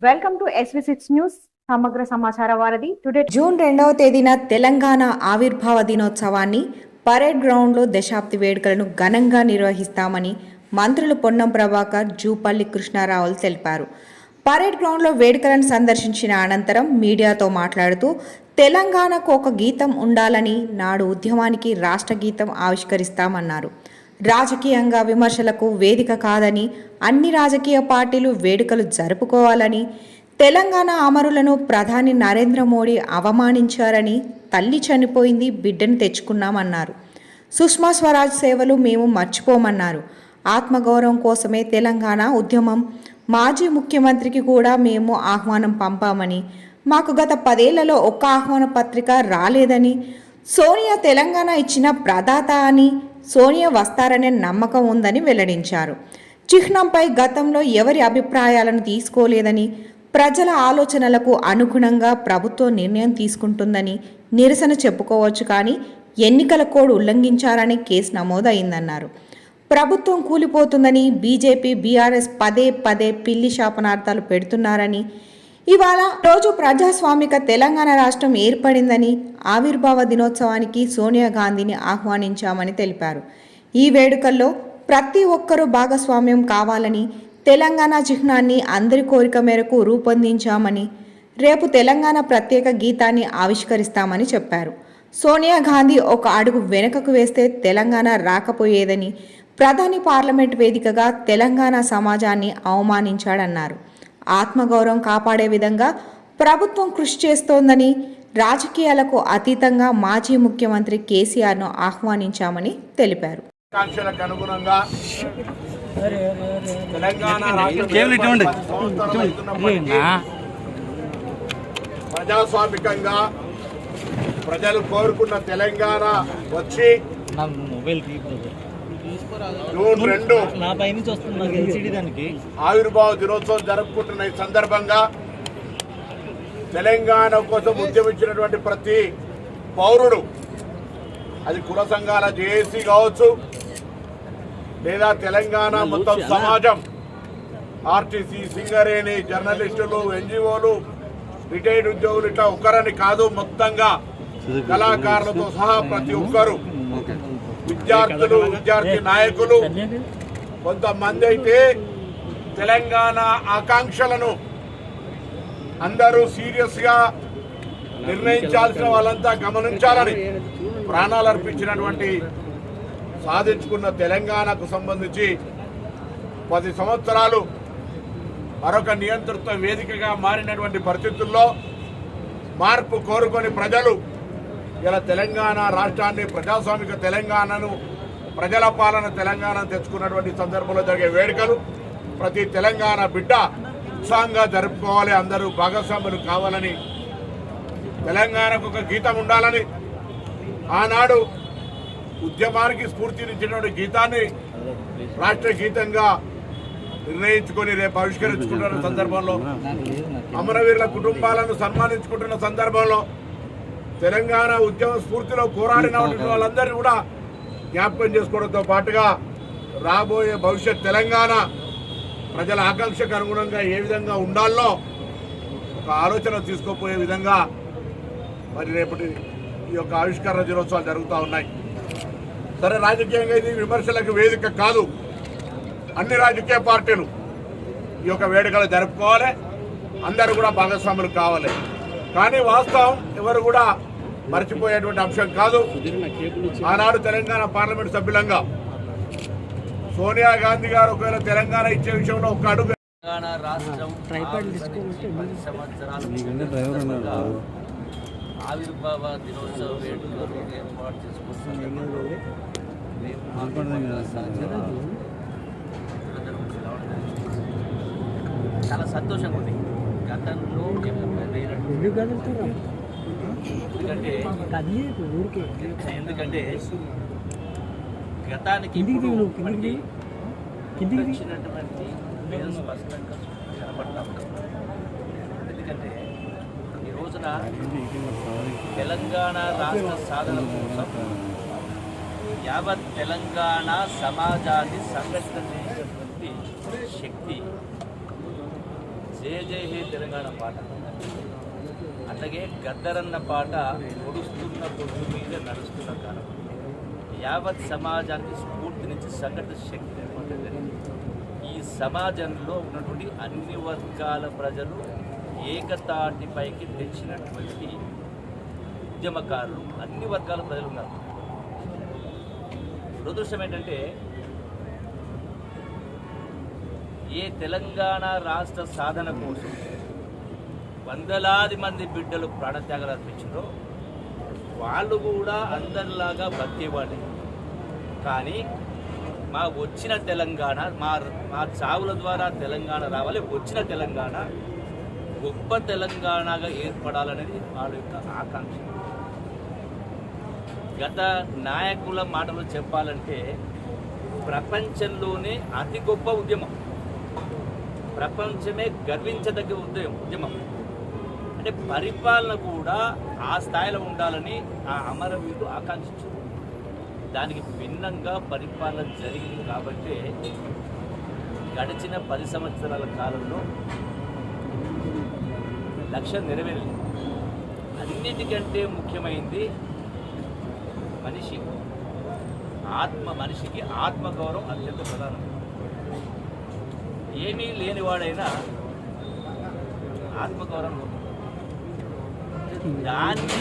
Welcome to SV6 news సమగ్ర సమాచార వారధి. టుడే జూన్ 2వ తేదీన తెలంగాణ ఆవిర్భావ దినోత్సవాన్ని పరేడ్ గ్రౌండ్లో దశాబ్ది వేడుకలను ఘనంగా నిర్వహిస్తామని మంత్రులు పొన్నం ప్రభాకర్, జూపల్లి కృష్ణారావులు తెలిపారు. పరేడ్ గ్రౌండ్లో వేడుకలను సందర్శించిన అనంతరం మీడియాతో మాట్లాడుతూ తెలంగాణకు ఒక గీతం ఉండాలని, నాడు ఉద్యమానికి రాష్ట్ర గీతం ఆవిష్కరిస్తామన్నారు. రాజకీయంగా విమర్శలకు వేదిక కాదని, అన్ని రాజకీయ పార్టీలు వేడుకలు జరుపుకోవాలని, తెలంగాణ అమరులను ప్రధాని నరేంద్ర మోడీ అవమానించారని, తల్లి చనిపోయింది, బిడ్డను తెచ్చుకున్నామన్నారు. సుష్మా స్వరాజ్ సేవలు మేము మర్చిపోమన్నారు. ఆత్మగౌరవం కోసమే తెలంగాణ ఉద్యమం. మాజీ ముఖ్యమంత్రికి కూడా మేము ఆహ్వానం పంపామని, మాకు గత 10 ఏళ్లలో ఒక్క ఆహ్వాన పత్రిక రాలేదని, సోనియా తెలంగాణ ఇచ్చిన ప్రదాత అని, సోనియా వస్తారనే నమ్మకం ఉందని వెల్లడించారు. చిహ్నంపై గతంలో ఎవరి అభిప్రాయాలను తీసుకోలేదని, ప్రజల ఆలోచనలకు అనుగుణంగా ప్రభుత్వం నిర్ణయం తీసుకుంటుందని నిరసన చెప్పుకోవచ్చు, కానీ ఎన్నికల కోడ్ ఉల్లంఘించారని కేసు నమోదైందన్నారు. ప్రభుత్వం కూలిపోతుందని బీజేపీ, బీఆర్ఎస్ పదే పదే పిల్లి శాపనార్థాలు పెడుతున్నారని, ఇవాళ రోజు ప్రజాస్వామిక తెలంగాణ రాష్ట్రం ఏర్పడిందని, ఆవిర్భావ దినోత్సవానికి సోనియా గాంధీని ఆహ్వానించామని తెలిపారు. ఈ వేడుకల్లో ప్రతి ఒక్కరూ భాగస్వామ్యం కావాలని, తెలంగాణ చిహ్నాన్ని అందరి కోరిక మేరకు రూపొందించామని, రేపు తెలంగాణ ప్రత్యేక గీతాన్ని ఆవిష్కరిస్తామని చెప్పారు. సోనియా గాంధీ ఒక అడుగు వెనుకకు వేస్తే తెలంగాణ రాకపోయేదని, ప్రధాని పార్లమెంట్ వేదికగా తెలంగాణ సమాజాన్ని అవమానించాడన్నారు. ఆత్మగౌరవం కాపాడే విధంగా ప్రభుత్వం కృషి చేస్తోందని, రాజకీయాలకు అతీతంగా మాజీ ముఖ్యమంత్రి కేసీఆర్ను ఆహ్వానించామని తెలిపారు. ప్రజాస్వామికంగా ప్రజలు కోరుకున్న తెలంగాణ వచ్చి జూన్ 2 ఆవిర్భావ దినోత్సవం జరుపుకుంటున్న ఈ సందర్భంగా తెలంగాణ కోసం ఉద్యమించినటువంటి ప్రతి పౌరుడు, అది కుల సంఘాల జేఏసీ కావచ్చు, లేదా తెలంగాణ మొత్తం సమాజం, ఆర్టీసీ, సింగరేణి, జర్నలిస్టులు, ఎన్జిఓలు, రిటైర్డ్ ఉద్యోగులు, ఇట్లా ఒక్కరని కాదు, మొత్తంగా కళాకారులతో సహా ప్రతి ఒక్కరు, విద్యార్థులు, విద్యార్థి నాయకులు, కొంతమంది అయితే తెలంగాణ ఆకాంక్షలను అందరూ సీరియస్గా నిర్ణయించాల్సిన వాళ్ళంతా గమనించాలని ప్రాణాలు అర్పించినటువంటి, సాధించుకున్న తెలంగాణకు సంబంధించి 10 సంవత్సరాలు మరొక నియంతృత్వ వేదికగా మారినటువంటి పరిస్థితుల్లో మార్పు కోరుకొని ప్రజలు ఇలా తెలంగాణ రాష్ట్రాన్ని, ప్రజాస్వామిక తెలంగాణను, ప్రజల పాలన తెలంగాణ తెచ్చుకున్నటువంటి సందర్భంలో జరిగే వేడుకలు ప్రతి తెలంగాణ బిడ్డ ఉత్సాహంగా జరుపుకోవాలి, అందరూ భాగస్వాములు కావాలని, తెలంగాణకు ఒక గీతం ఉండాలని, ఆనాడు ఉద్యమానికి స్ఫూర్తినిచ్చినటువంటి గీతాన్ని రాష్ట్ర గీతంగా నిర్ణయించుకొని రేపు ఆవిష్కరించుకుంటున్న సందర్భంలో, అమరవీరుల కుటుంబాలను సన్మానించుకుంటున్న సందర్భంలో, తెలంగాణ ఉద్యమ స్ఫూర్తిలో పోరాడిన వాళ్ళందరినీ కూడా జ్ఞాపకం చేసుకోవడంతో పాటుగా రాబోయే భవిష్యత్ తెలంగాణ ప్రజల ఆకాంక్షకు అనుగుణంగా ఏ విధంగా ఉండాలో ఒక ఆలోచన తీసుకుపోయే విధంగా మరి రేపటి ఈ యొక్క ఆవిష్కరణ దినోత్సవాలు జరుగుతూ ఉన్నాయి. సరే, రాజకీయంగా ఇది విమర్శలకు వేదిక కాదు. అన్ని రాజకీయ పార్టీలు ఈ యొక్క వేడుకలు జరుపుకోవాలి, అందరూ కూడా భాగస్వాములు కావాలి. కానీ వాస్తవం ఎవరు కూడా మర్చిపోయేటువంటి అంశం కాదు. ఆనాడు తెలంగాణ పార్లమెంట్ సభ్యులంగా సోనియా గాంధీ గారు ఒకవేళ తెలంగాణ ఇచ్చే విషయంలో ఒక అడుగు, తెలంగాణ రాష్ట్రం 10 సంవత్సరాల ఆవిర్భావ దినోత్సవ వేడుకలు ఏర్పాటు చేసుకుంటున్నారు. చాలా సంతోషంగా ఉంది. గతంలో ఎందుకంటే గతానికి వచ్చినటువంటి స్పష్టంగా కనపడతాం. ఎందుకంటే ఈ రోజున తెలంగాణ రాష్ట్ర సాధన కోసం యావత్ తెలంగాణ సమాజాన్ని సంఘటిత చేసినటువంటి శక్తి జయ జయ హే తెలంగాణ పాట, అట్లాగే గద్దరన్న పాట పొడుస్తున్న పొట్టు మీద నడుస్తున్న కాలం, యావత్ సమాజానికి స్ఫూర్తినిచ్చి సంఘటన శక్తి నిర్మాణం జరిగింది. ఈ సమాజంలో ఉన్నటువంటి అన్ని వర్గాల ప్రజలు ఏకతాటిపైకి తెచ్చినటువంటి ఉద్యమకారులు, అన్ని వర్గాల ప్రజలు ఉన్నారు. దురదృష్టం ఏంటంటే ఏ తెలంగాణ రాష్ట్ర సాధన కోసం వందలాది మంది బిడ్డలు ప్రాణత్యాగాలు అర్పించారో వాళ్ళు కూడా అందరిలాగా బతికేవాళ్ళే. కానీ మా వచ్చిన తెలంగాణ, మా చావుల ద్వారా తెలంగాణ రావాలి, వచ్చిన తెలంగాణ గొప్ప తెలంగాణగా ఏర్పడాలనేది వాళ్ళ యొక్క ఆకాంక్ష. గత నాయకుల మాటలు చెప్పాలంటే ప్రపంచంలోనే అతి గొప్ప ఉద్యమం, ప్రపంచమే గర్వించదగ్గ ఉద్యమం అంటే పరిపాలన కూడా ఆ స్థాయిలో ఉండాలని ఆ అమరవీరులు ఆకాంక్షించారు. దానికి భిన్నంగా పరిపాలన జరిగింది కాబట్టి గడిచిన 10 సంవత్సరాల కాలంలో లక్ష్యం నెరవేరింది. అన్నిటికంటే ముఖ్యమైనది మనిషికి ఆత్మగౌరవం అత్యంత ప్రధానం. ఏమీ లేనివాడైనా ఆత్మగౌరవం దాన్ని